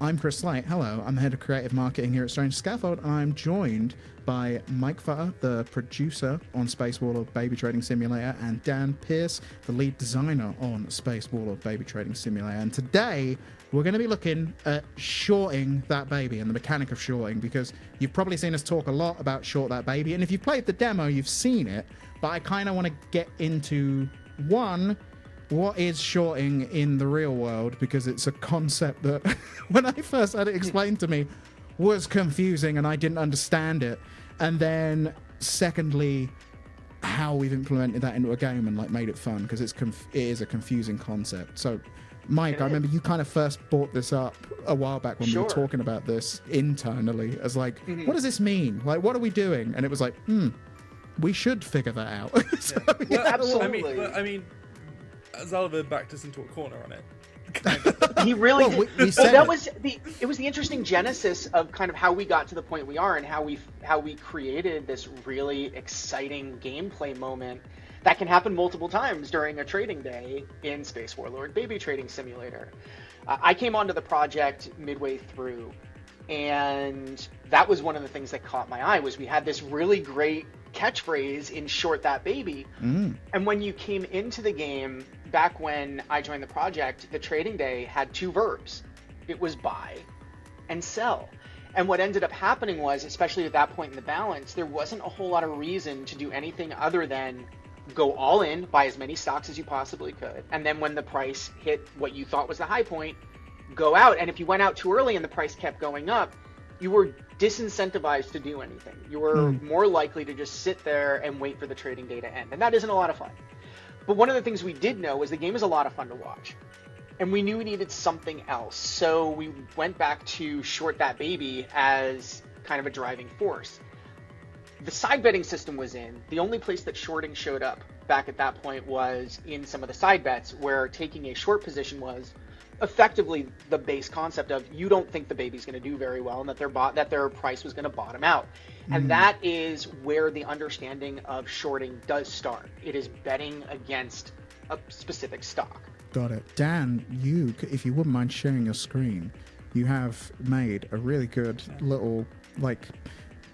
I'm Chris Slight. Hello, I'm the head of creative marketing here at Strange Scaffold, and I'm joined by Mike Futter, the producer on Space Warlord Baby Trading Simulator, and Dan Pierce, the lead designer on Space Warlord Baby Trading Simulator. And today, we're going to be looking at shorting that baby and the mechanic of shorting, because you've probably seen us talk a lot about short that baby, and if you've played the demo, you've seen it, but I kind of want to get into what is shorting in the real world, because it's a concept that when I first had it explained to me was confusing and I didn't understand it. And then secondly, how we've implemented that into a game and like made it fun, because it is a confusing concept. So Mike, I remember you kind of first brought this up a while back when we were talking about this internally as like, what does this mean? Like, what are we doing? And it was like, we should figure that out. So, well, absolutely. I mean, Zalva backed us into a corner on it. He really did. We said it was the interesting genesis of kind of how we got to the point we are, and how we created this really exciting gameplay moment that can happen multiple times during a trading day in Space Warlord Baby Trading Simulator. I came onto the project midway through, and that was one of the things that caught my eye. Was we had this really great catchphrase in Short That Baby, and when you came into the game back when I joined the project, the trading day had two verbs. It was buy and sell. And what ended up happening was, especially at that point in the balance, there wasn't a whole lot of reason to do anything other than go all in, buy as many stocks as you possibly could, and then when the price hit what you thought was the high point, go out. And if you went out too early and the price kept going up, you were disincentivized to do anything. You were more likely to just sit there and wait for the trading day to end. And that isn't a lot of fun. But one of the things we did know was the game is a lot of fun to watch. And we knew we needed something else. So we went back to Short That Baby as kind of a driving force. The side betting system was in. The only place that shorting showed up back at that point was in some of the side bets, where taking a short position was effectively the base concept of you don't think the baby's going to do very well and that their price was going to bottom out. And that is where the understanding of shorting does start. It is betting against a specific stock. Got it. Dan, you, if you wouldn't mind sharing your screen, you have made a really good little like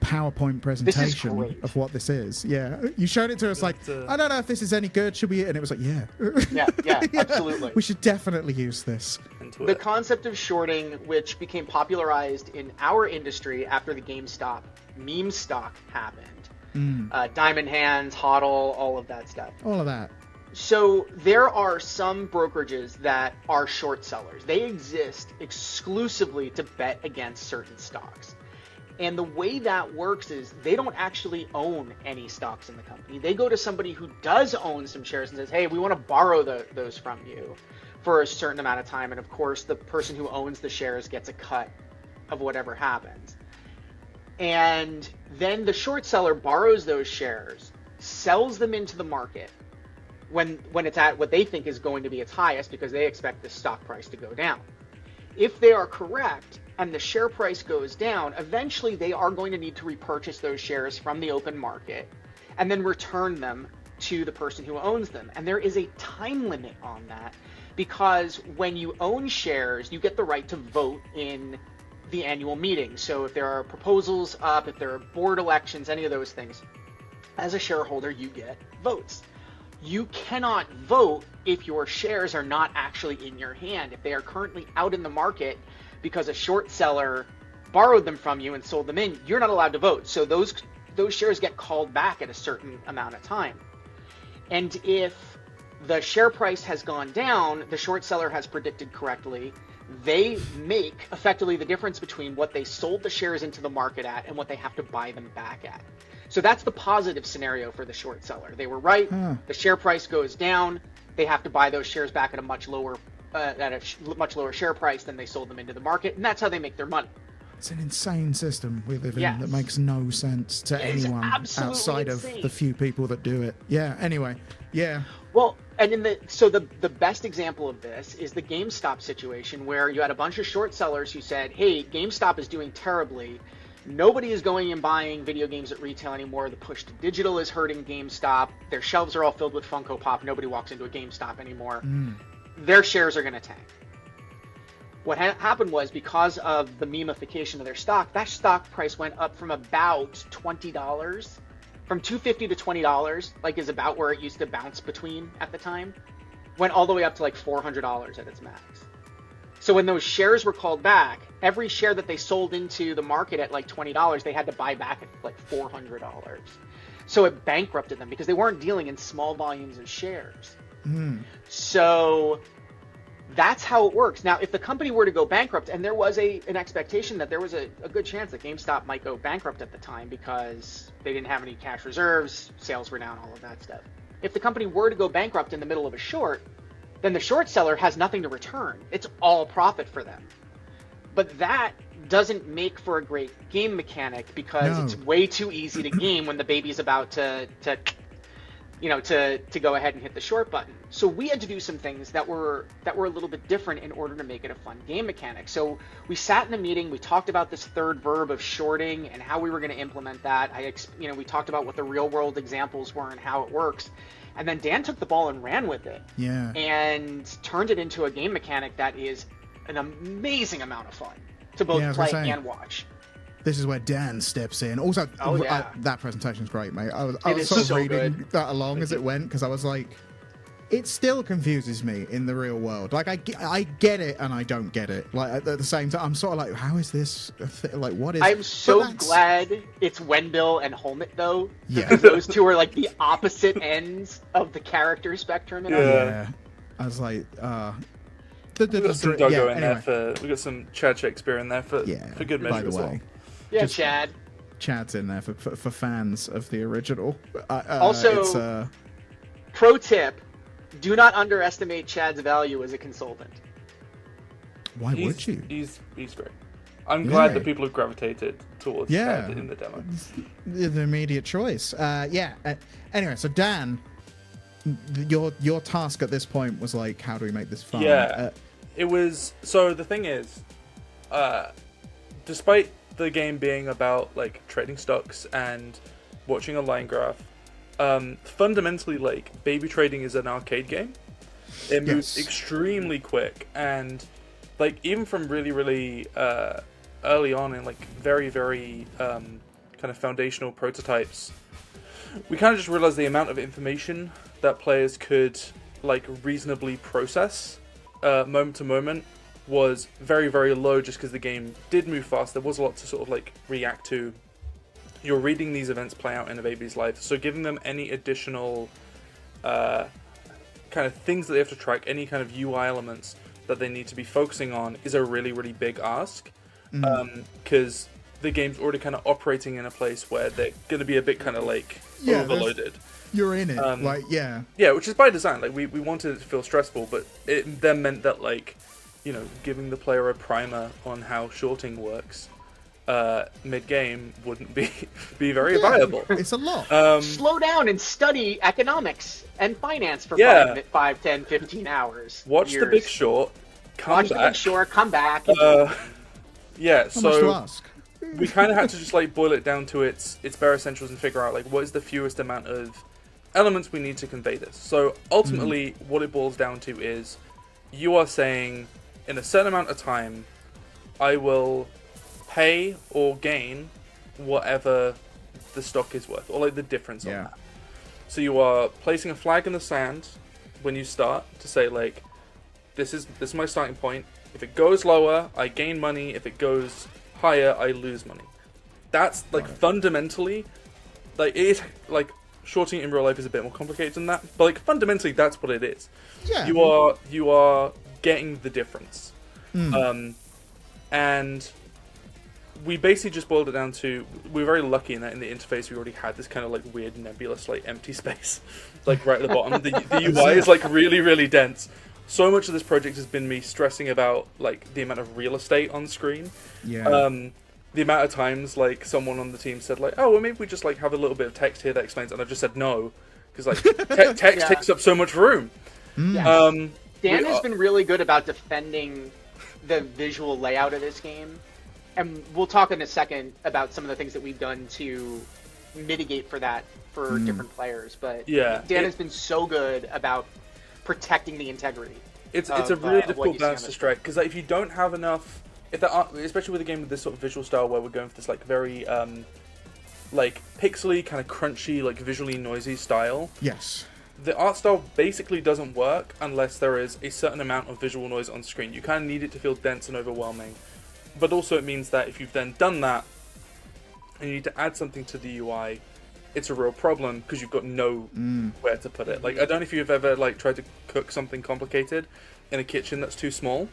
PowerPoint presentation of what this is. Yeah, you showed it to us like, I don't know if this is any good. Should we? And it was like, yeah, yeah, absolutely. We should definitely use this. The concept of shorting, which became popularized in our industry after the GameStop meme stock happened, Diamond Hands, HODL, all of that stuff. All of that. So there are some brokerages that are short sellers. They exist exclusively to bet against certain stocks. And the way that works is they don't actually own any stocks in the company. They go to somebody who does own some shares and says, hey, we want to borrow those from you for a certain amount of time. And of course, the person who owns the shares gets a cut of whatever happens. And then the short seller borrows those shares, sells them into the market when it's at what they think is going to be its highest, because they expect the stock price to go down. If they are correct and the share price goes down, eventually they are going to need to repurchase those shares from the open market and then return them to the person who owns them. And there is a time limit on that, because when you own shares, you get the right to vote in the annual meeting. So if there are proposals up, if there are board elections, any of those things, as a shareholder, you get votes. You cannot vote if your shares are not actually in your hand. If they are currently out in the market because a short seller borrowed them from you and sold them in, you're not allowed to vote. So those shares get called back at a certain amount of time. And if the share price has gone down, the short seller has predicted correctly, they make effectively the difference between what they sold the shares into the market at and what they have to buy them back at. So that's the positive scenario for the short seller. They were right. The share price goes down. They have to buy those shares back at a much lower share price than they sold them into the market, and that's how they make their money. It's an insane system we live in that makes no sense to anyone outside of the few people that do it. Yeah. Anyway. Yeah. Well, and the best example of this is the GameStop situation, where you had a bunch of short sellers who said, "Hey, GameStop is doing terribly. Nobody is going and buying video games at retail anymore. The push to digital is hurting GameStop. Their shelves are all filled with Funko Pop. Nobody walks into a GameStop anymore. Their shares are going to tank." What happened was, because of the memeification of their stock, that stock price went up from about $20, from $250 to $20, like is about where it used to bounce between at the time, went all the way up to like $400 at its max. So when those shares were called back, every share that they sold into the market at like $20, they had to buy back at like $400. So it bankrupted them because they weren't dealing in small volumes of shares. So that's how it works. Now, if the company were to go bankrupt, and there was an expectation that there was a good chance that GameStop might go bankrupt at the time because they didn't have any cash reserves, sales were down, all of that stuff. If the company were to go bankrupt in the middle of a short, then the short seller has nothing to return. It's all profit for them. But that doesn't make for a great game mechanic because it's way too easy to game when the baby's about to go ahead and hit the short button. So we had to do some things that were a little bit different in order to make it a fun game mechanic. So we sat in a meeting, we talked about this third verb of shorting and how we were going to implement that. We talked about what the real world examples were and how it works. And then Dan took the ball and ran with it. Yeah. And turned it into a game mechanic that is an amazing amount of fun to both play and watch. This is where Dan steps in. Also, that presentation's great, mate. I was sort of reading that along as it went because I was like, it still confuses me in the real world. Like, I get it and I don't get it. Like, at the same time, I'm sort of like, how is this? Like, what is? I'm so glad it's Wenbill and Holmit, though. Yeah. Because those two are like the opposite ends of the character spectrum. Yeah. I was like, we got some Doggo in there we got some Chad Shakespeare in there for good measure by the as well. way. Yeah, Chad. Chad's in there for fans of the original. Also, pro tip: do not underestimate Chad's value as a consultant. Why would you? He's great. I'm glad that people have gravitated towards Chad in the demo. The immediate choice. Anyway, so Dan, your task at this point was like, how do we make this fun? Yeah, it was. So the thing is, despite the game being about like trading stocks and watching a line graph, fundamentally, like, baby trading is an arcade game. It moves extremely quick, and like even from really early on in like very kind of foundational prototypes, we kind of just realized the amount of information that players could like reasonably process moment to moment was very low, just because the game did move fast. There was a lot to sort of like react to. You're reading these events play out in a baby's life, so giving them any additional kind of things that they have to track, any kind of UI elements that they need to be focusing on, is a really big ask, because the game's already kind of operating in a place where they're going to be a bit kind of like overloaded. You're in it, which is by design. Like we wanted it to feel stressful, but it then meant that, like, giving the player a primer on how shorting works mid-game wouldn't be very viable. It's a lot. Slow down and study economics and finance for 5, 10, 15 hours. Watch The Big Short. Come back. How much to ask? We kind of had to just like boil it down to its bare essentials and figure out like what is the fewest amount of elements we need to convey this. So ultimately, what it boils down to is you are saying, in a certain amount of time, I will pay or gain whatever the stock is worth, or like the difference on that. So you are placing a flag in the sand when you start to say, like, this is my starting point. If it goes lower, I gain money. If it goes higher, I lose money. That's like fundamentally, like, it is like shorting in real life is a bit more complicated than that, but like fundamentally that's what it is. Yeah. You are getting the difference. And we basically just boiled it down to, we were very lucky in that in the interface we already had this kind of like weird nebulous like empty space like right at the bottom. The UI is like really dense. So much of this project has been me stressing about like the amount of real estate on screen. The amount of times like someone on the team said like, oh well, maybe we just like have a little bit of text here that explains, and I've just said no, because like text takes up so much room. Dan has been really good about defending the visual layout of this game, and we'll talk in a second about some of the things that we've done to mitigate for that for different players. But Dan has been so good about protecting the integrity. It's a really difficult balance to the strike, because like, if you don't have enough, if there are, especially with a game with this sort of visual style where we're going for this like very like pixely, kind of crunchy, like visually noisy style. Yes. The art style basically doesn't work unless there is a certain amount of visual noise on screen. You kind of need it to feel dense and overwhelming. But also it means that if you've then done that, and you need to add something to the UI, it's a real problem because you've got no where to put it. Like, I don't know if you've ever like tried to cook something complicated in a kitchen that's too small.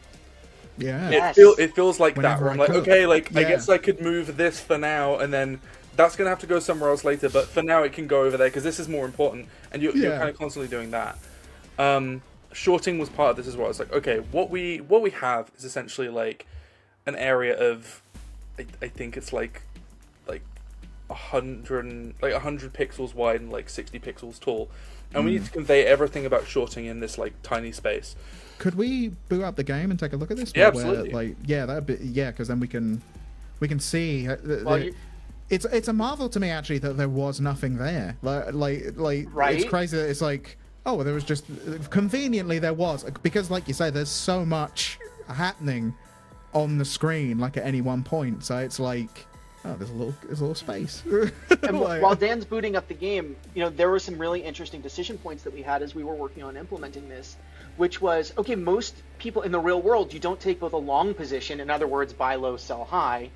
Yeah. Yes. It feels like Whenever that, where I I'm like, cook. okay, like, Yeah. I guess I could move this for now, and then that's going to have to go somewhere else later, but for now it can go over there, because this is more important, and you're kind of constantly doing that. Shorting was part of this as well. It's like, okay, what we have is essentially, like, an area of, I think it's like 100 pixels wide and, like, 60 pixels tall, and we need to convey everything about shorting in this, like, tiny space. Could we boot up the game and take a look at this? Yeah, absolutely. That'd be, because then we can see. Well, It's a marvel to me actually that there was nothing there. Like Right? It's crazy that it's like, oh, well, there was just conveniently there was, because like you say, there's so much happening on the screen like at any one point. So it's like, oh, there's a little space. And Like- while Dan's booting up the game, there were some really interesting decision points that we had as we were working on implementing this, which was, okay, most people in the real world, you don't take both a long position, in other words, buy low, sell high,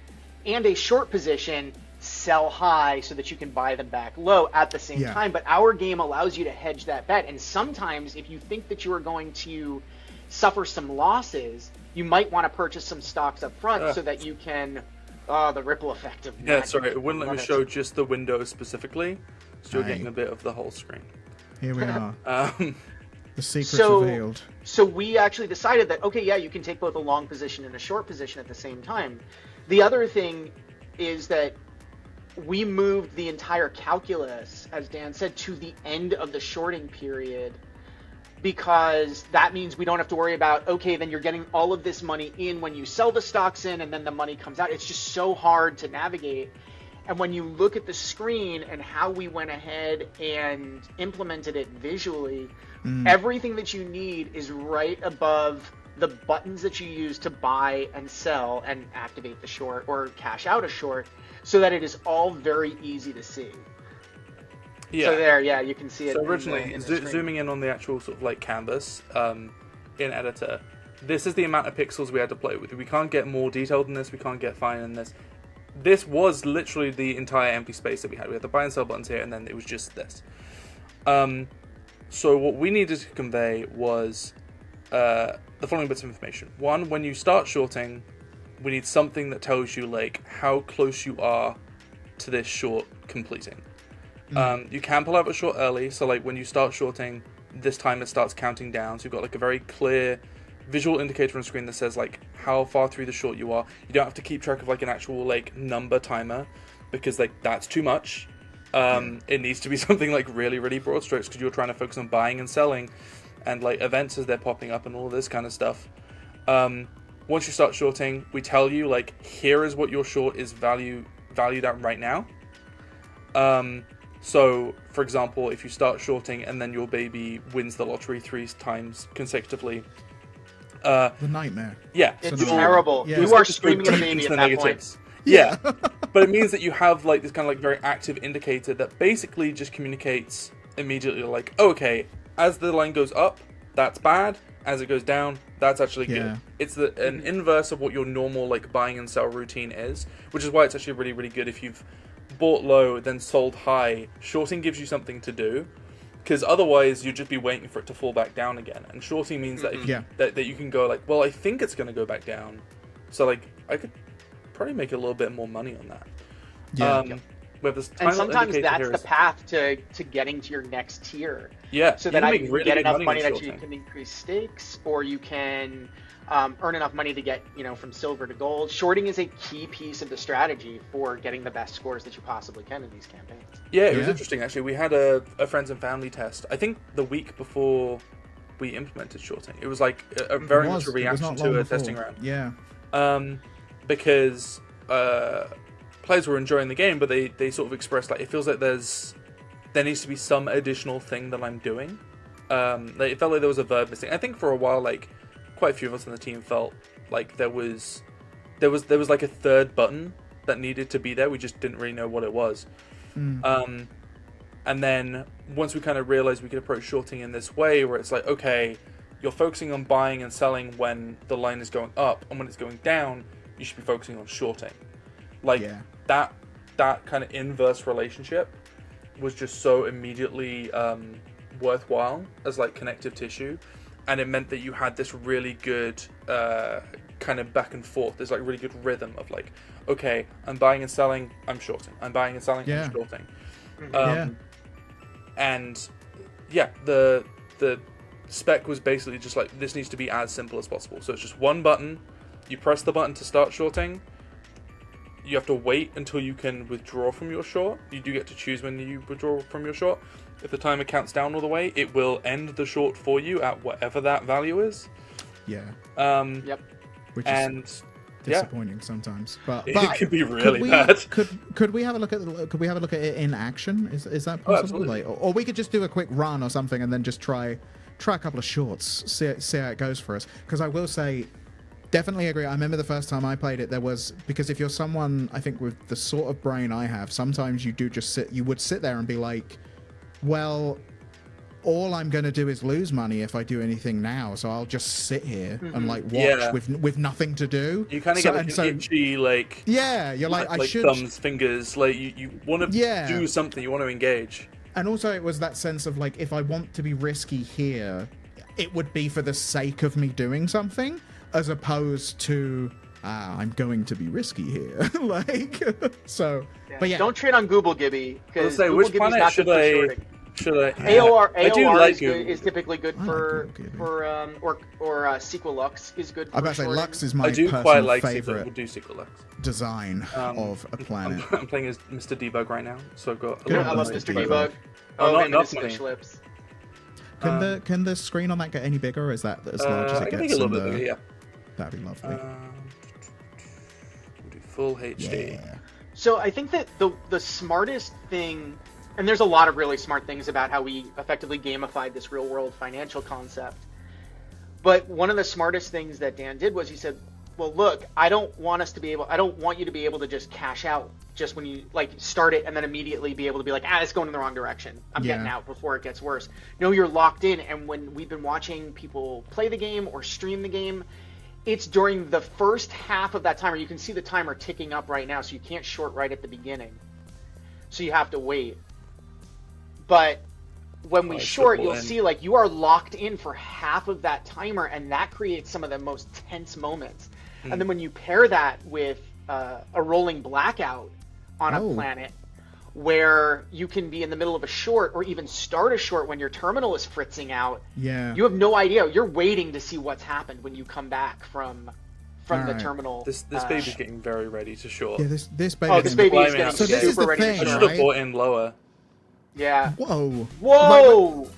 and a short position, sell high, so that you can buy them back low at the same time. But our game allows you to hedge that bet. And sometimes if you think that you are going to suffer some losses, you might want to purchase some stocks up front so that you can... the ripple effect of magic. Sorry, it wouldn't let me show just the window specifically, so you're getting a bit of the whole screen. Here we are. The secret's revealed. So we actually decided that, okay, yeah, you can take both a long position and a short position at the same time. The other thing is that we moved the entire calculus, as Dan said, to the end of the shorting period, because that means we don't have to worry about, okay, then you're getting all of this money in when you sell the stocks in, and then the money comes out. It's just so hard to navigate. And when you look at the screen and how we went ahead and implemented it visually, everything that you need is right above the buttons that you use to buy and sell and activate the short or cash out a short, so that it is all very easy to see. Yeah. So there, you can see it. So originally, in the zooming in on the actual sort of like canvas in editor, this is the amount of pixels we had to play with. We can't get more detailed than this. We can't get fine in this. This was literally the entire empty space that we had. We had the buy and sell buttons here, and then it was just this. So what we needed to convey was the following bits of information. One, when you start shorting, we need something that tells you like how close you are to this short completing. You can pull out a short early, so like when you start shorting, this timer starts counting down, so you've got like a very clear visual indicator on screen that says like how far through the short you are. You don't have to keep track of like an actual like number timer, because like that's too much. It needs to be something like really, really broad strokes, because you're trying to focus on buying and selling and like events as they're popping up and all this kind of stuff. Once you start shorting, we tell you like, here is what your short is valued at right now. So, for example, if you start shorting and then your baby wins the lottery 3 times consecutively, The nightmare. yeah, It's So terrible. yeah. You are screaming at a baby into at the that point. Yeah, but it means that you have like this kind of like very active indicator that basically just communicates immediately like, oh, okay, as the line goes up, that's bad. As it goes down, that's actually good. Yeah. It's an inverse of what your normal like buying and sell routine is, which is why it's actually really, really good if you've bought low then sold high. Shorting gives you something to do, because otherwise you'd just be waiting for it to fall back down again. And shorting means that if that you can go like, well, I think it's going to go back down, so like I could probably make a little bit more money on that. We have this tiny And sometimes indicator that's here the is- path to getting to your next tier. Yeah, So you that can either make you really get good enough money with that you shorting. can increase stakes, or you can earn enough money to get from silver to gold. Shorting is a key piece of the strategy for getting the best scores that you possibly can in these campaigns. Yeah, it was Yeah. interesting actually. We had a friends and family test. I think the week before we implemented shorting. It was like a very much a It was reaction not to long a before. testing round. Yeah. Because players were enjoying the game, but they sort of expressed like it feels like there needs to be some additional thing that I'm doing. Like, it felt like there was a verb missing. I think for a while, like quite a few of us on the team felt like there was like a third button that needed to be there. We just didn't really know what it was. And then once we kind of realized we could approach shorting in this way, where it's like, okay, you're focusing on buying and selling when the line is going up, and when it's going down, you should be focusing on shorting. Like that kind of inverse relationship was just so immediately worthwhile as like connective tissue, and it meant that you had this really good kind of back and forth. There's like really good rhythm of like, okay, I'm buying and selling, I'm shorting. I'm buying and selling, I'm shorting. And yeah, the spec was basically just like, this needs to be as simple as possible. So it's just one button. You press the button to start shorting. You have to wait until you can withdraw from your short. You do get to choose when you withdraw from your short. If the timer counts down all the way, it will end the short for you at whatever that value is. Yeah. Yep. Which is disappointing sometimes, but it could be really bad. Could we have a look at it in action? Is that possible? Or we could just do a quick run or something and then just try a couple of shorts, see how it goes for us. Because I will say, definitely agree. I remember the first time I played it, because if you're someone, I think with the sort of brain I have, sometimes you would sit there and be like, well, all I'm going to do is lose money if I do anything now, so I'll just sit here and like watch with nothing to do. You kind of get like an itchy, like, you're like I should, thumbs, fingers, like you want to do something, you want to engage. And also it was that sense of like, if I want to be risky here, it would be for the sake of me doing something, as opposed to I'm going to be risky here. Like, so. Yeah. But yeah, don't trade on Google Gibby, because which planet should I? AOR like is typically good for SQL Lux is good. I'm about to say Lux is my favorite design of a planet. I'm playing as Mr. Debug right now, so I've got. I love Mr. Debug. Not Switch lips. Can the screen on that get any bigger, or is that as large as it gets? A little bit bigger, yeah. That'd be lovely. We'll do full HD. Yeah. So I think that the smartest thing, and there's a lot of really smart things about how we effectively gamified this real world financial concept, but one of the smartest things that Dan did was he said, well, look, I don't want you to be able to just cash out just when you like start it and then immediately be able to be like, it's going in the wrong direction, I'm getting out before it gets worse. No, you're locked in. And when we've been watching people play the game or stream the game, it's during the first half of that timer. You can see the timer ticking up right now, so you can't short right at the beginning. So you have to wait. But when we short, you'll see like you are locked in for half of that timer, and that creates some of the most tense moments. And then when you pair that with a rolling blackout on a planet, where you can be in the middle of a short or even start a short when your terminal is fritzing out. Yeah. You have no idea. You're waiting to see what's happened when you come back from the terminal. This baby's getting very ready to short. Yeah, this baby. Oh, this baby is getting super ready to short. I should have bought in lower. Yeah. Whoa.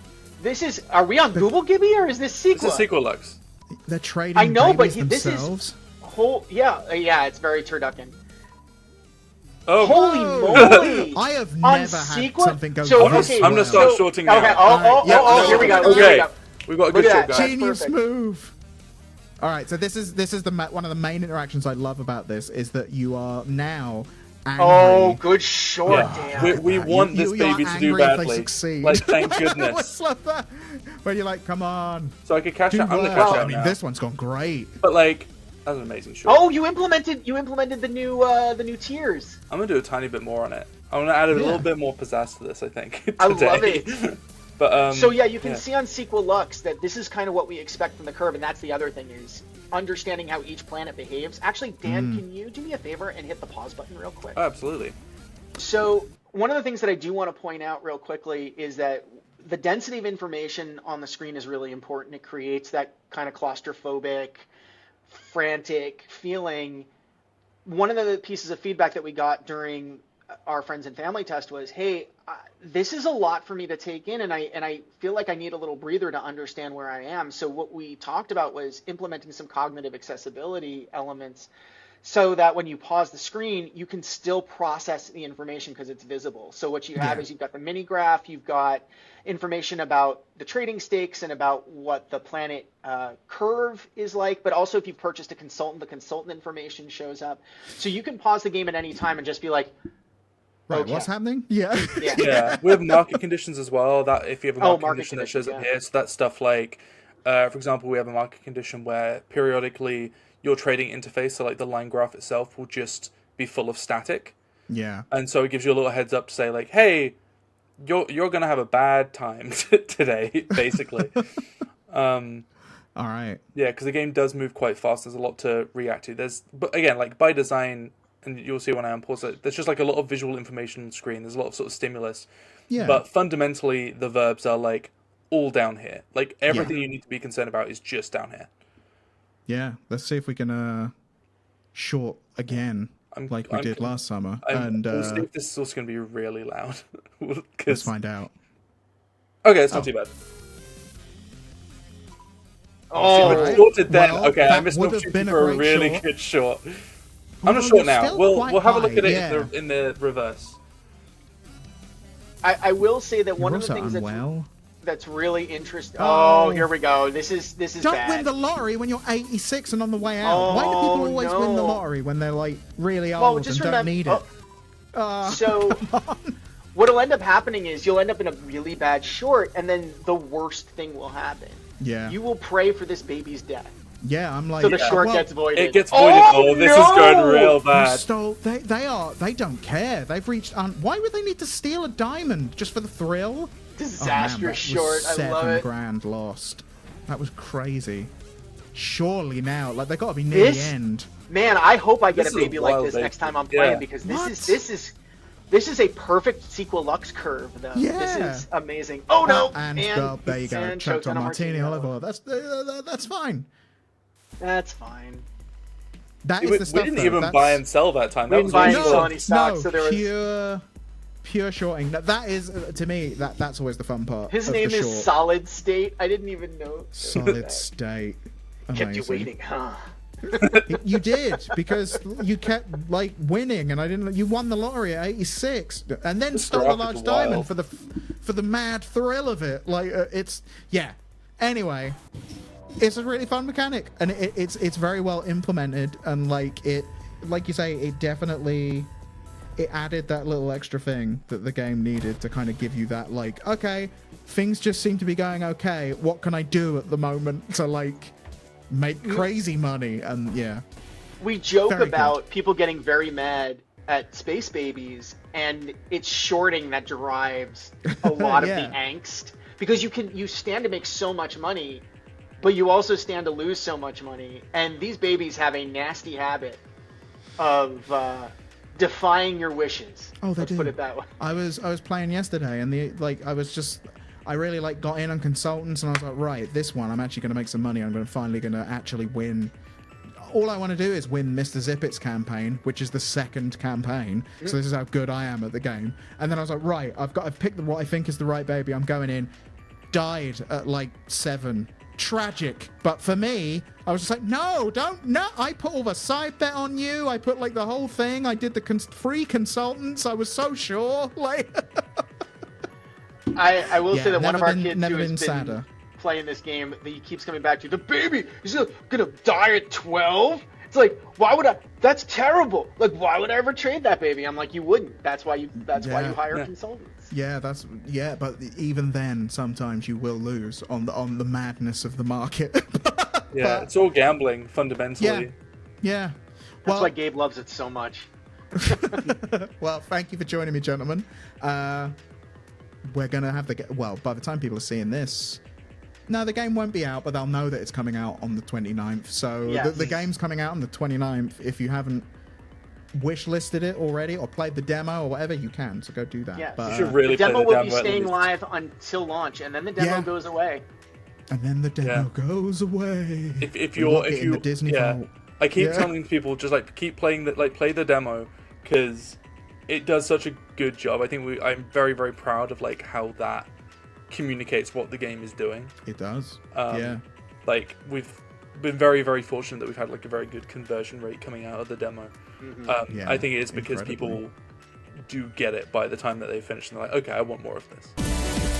This is. Are we on Google Gibby or is this SQL? This is SQL Lux. They're trading. I know, but this is whole. Yeah. It's very turducken. Oh. Holy moly! I have never had something go this I'm gonna start shorting now. Okay. Here we go. Okay. We've got a good short, guys. Genius move. All right. So this is one of the main interactions I love about this is that you are now angry. Oh, good short, Dan. We want this baby to do badly. Like, thank goodness. Where you're like, come on. So I could cash out. I'm gonna cash out now. This one's gone great. But like. That was an amazing short. Oh, you implemented the new tiers. I'm gonna do a tiny bit more on it. I'm gonna add a little bit more pizzazz to this, I think. Today. I love it. But so yeah, you can see on SQL Lux that this is kind of what we expect from the curve, and that's the other thing is understanding how each planet behaves. Actually, Dan, can you do me a favor and hit the pause button real quick? Oh, absolutely. So one of the things that I do want to point out real quickly is that the density of information on the screen is really important. It creates that kind of claustrophobic, frantic feeling. One of the pieces of feedback that we got during our friends and family test was, hey, this is a lot for me to take in, and I feel like I need a little breather to understand where I am. So what we talked about was implementing some cognitive accessibility elements so that when you pause the screen, you can still process the information because it's visible. So what you have is you've got the mini graph, you've got information about the trading stakes and about what the planet curve is like, but also if you purchased a consultant, the consultant information shows up. So you can pause the game at any time and just be like, right, okay. What's happening? Yeah. Yeah, we have market conditions as well. That if you have a market market condition that shows up conditions, here, so that's stuff like, for example, we have a market condition where periodically your trading interface, so like the line graph itself, will just be full of static. Yeah. And so it gives you a little heads up to say like, hey, you're gonna have a bad time today, basically. All right. Yeah, because the game does move quite fast. There's a lot to react to. But again, like by design, and you'll see when I unpause it, there's just like a lot of visual information on the screen. There's a lot of sort of stimulus. Yeah. But fundamentally, the verbs are like all down here. Like everything you need to be concerned about is just down here. Yeah. Let's see if we can short again, like we did last summer. We'll see if this is also going to be really loud. Let's find out. Okay, it's not too bad. Oh, we shorted then. Well, okay, I that missed an would have opportunity been a for a great really short. good short. I'm Well, not short you're now. still We'll quite have a look at it high, in the reverse. I will say that one You're of the also things unwell. that's really interesting. Oh. Oh, here we go. This is Don't bad. win the lottery when you're 86 and on the way out. Why do people always win the no. lottery when they're like really Well, old just and don't need it? So what'll end up happening is you'll end up in a really bad short, and then the worst thing will happen. Yeah. You will pray for this baby's death. Yeah, I'm like. So the short well, gets voided. It gets voided. Oh, this is going real you bad. stole. They don't care. They've reached. Why would they need to steal a diamond just for the thrill? Disastrous short. I love it. $7,000 lost. That was crazy. Surely now, like they got to be near the end. Man, I hope I get This a is a baby like wild this baby. next time I'm playing Yeah. because What? this is a perfect sequel Lux curve though. Yeah. This is amazing. Oh no! And go, there you go. and Choked on a martini olive oil. That's fine. That's fine. That is We the stuff. didn't though. even That's- buy and sell that time. We That didn't was buy really and cool. sell any stocks, so there was pure shorting. That is to me that's always the fun part. His of name the is short. Solid State. I didn't even know. Solid State. Kept you Amazing. waiting, huh? You did because you kept like winning, and I didn't. You won the lottery at 86, and then stole a graphic large is diamond wild. for the mad thrill of it. Like it's Anyway, it's a really fun mechanic, and it's very well implemented, and like you say, it definitely. It added that little extra thing that the game needed to kind of give you that, like, okay, things just seem to be going okay. What can I do at the moment to, like, make crazy money? And, yeah. We joke Very about people getting very mad at space babies, and it's shorting that drives a lot of Yeah. the angst. Because you stand to make so much money, but you also stand to lose so much money. And these babies have a nasty habit of defying your wishes. Oh, they Let's do. put it that way. I was playing yesterday, and I really like got in on consultants, and I was like, right, this one I'm actually going to make some money. I'm finally going to actually win. All I want to do is win Mr. Zippet's campaign, which is the second campaign. So this is how good I am at the game. And then I was like, right, I've picked what I think is the right baby. I'm going in. Died at like 7. Tragic. But for me, I was just like, no. I put all the side bet on you. I put like the whole thing. I did the free consultants. I was so sure. Like, I will say that one of our kids never who has been been sadder. playing this game, that he keeps coming back to, the baby is gonna die at 12. It's like, why would I? That's terrible. Like, why would I ever trade that baby? I'm like, you wouldn't. That's why you hire consultants. Yeah, but even then, sometimes you will lose on the madness of the market. Yeah, it's all gambling fundamentally. Yeah. That's why Gabe loves it so much. Well, thank you for joining me, gentlemen. We're gonna have by the time people are seeing this, no, the game won't be out, but they'll know that it's coming out on the 29th. So Yes. the game's coming out on the 29th. If you haven't wish listed it already or played the demo or whatever, you can. So go do that. Yes. But, You should really The demo play the will demo be at staying least. live until launch, and then the demo Yeah. goes away. and then the demo goes away. If We you're lock if it in you the Disney yeah, vault. I keep Yeah. telling people just like keep playing play the demo because it does such a good job. I think I'm very very proud of like how that communicates what the game is doing. It does. Yeah. Like been very, very fortunate that we've had like a very good conversion rate coming out of the demo. Yeah, I think it is because incredibly. people do get it by the time that they finish, and they're like, okay, I want more of this.